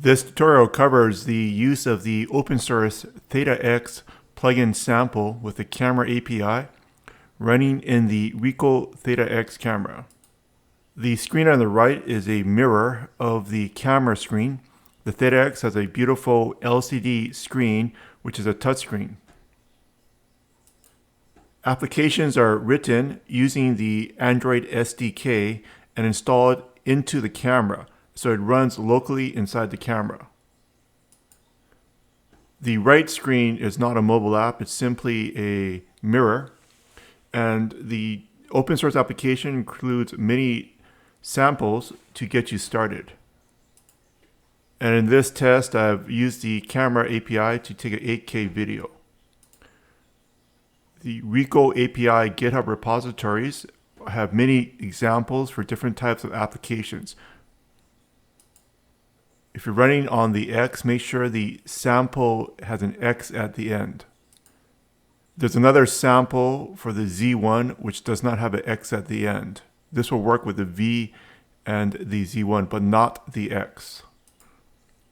This tutorial covers the use of the open source Theta X plugin sample with the camera API running in the RICOH Theta X camera. The screen on the right is a mirror of the camera screen. The Theta X has a beautiful LCD screen, which is a touchscreen. Applications are written using the Android SDK and installed into the camera, so it runs locally inside the camera. The right screen is not a mobile app, it's simply a mirror. And the open source application includes many samples to get you started. And in this test, I've used the camera API to take an 8K video. The RICOH API GitHub repositories have many examples for different types of applications. If you're running on the X, make sure the sample has an X at the end. There's another sample for the Z1 which does not have an X at the end. This will work with the V and the Z1, but not the X.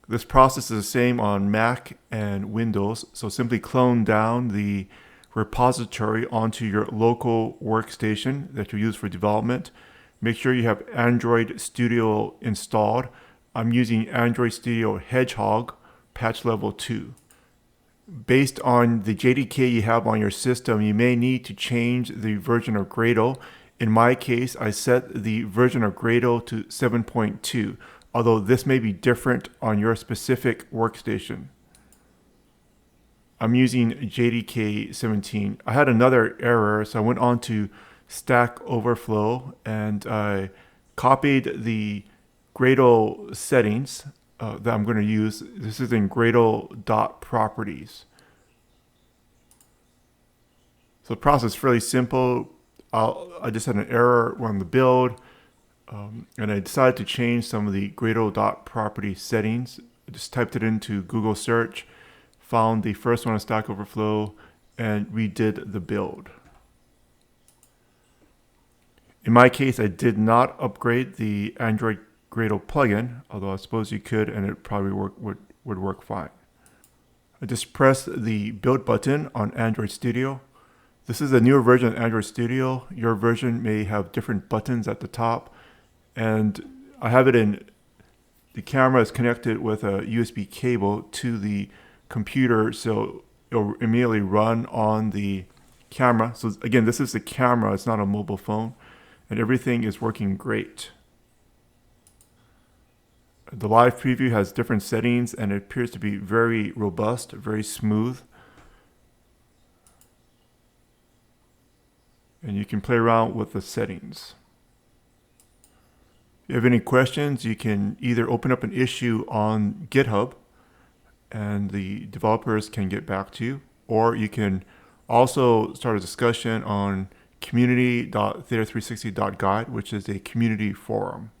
This process is the same on Mac and Windows, so simply clone down the repository onto your local workstation that you use for development. Make sure you have Android Studio installed. I'm using Android Studio Hedgehog patch level 2. Based on the JDK you have on your system, you may need to change the version of Gradle. In my case, I set the version of Gradle to 7.2, although this may be different on your specific workstation. I'm using JDK 17. I had another error, so I went on to Stack Overflow and I copied the Gradle settings that I'm going to use. This is in gradle.properties. So the process is fairly simple. I just had an error on the build, and I decided to change some of the gradle.properties settings. I just typed it into Google search, found the first one on Stack Overflow, and redid the build. In my case, I did not upgrade the Android Gradle plugin, although I suppose you could, and it probably would work fine. I just pressed the build button on Android Studio. This is a newer version of Android Studio. Your version may have different buttons at the top, and I have it in, the camera is connected with a USB cable to the computer, so it'll immediately run on the camera. So again, this is the camera, it's not a mobile phone, and everything is working great. The live preview has different settings and it appears to be very robust, very smooth. And you can play around with the settings. If you have any questions, you can either open up an issue on GitHub and the developers can get back to you, or you can also start a discussion on community.theta360.guide, which is a community forum.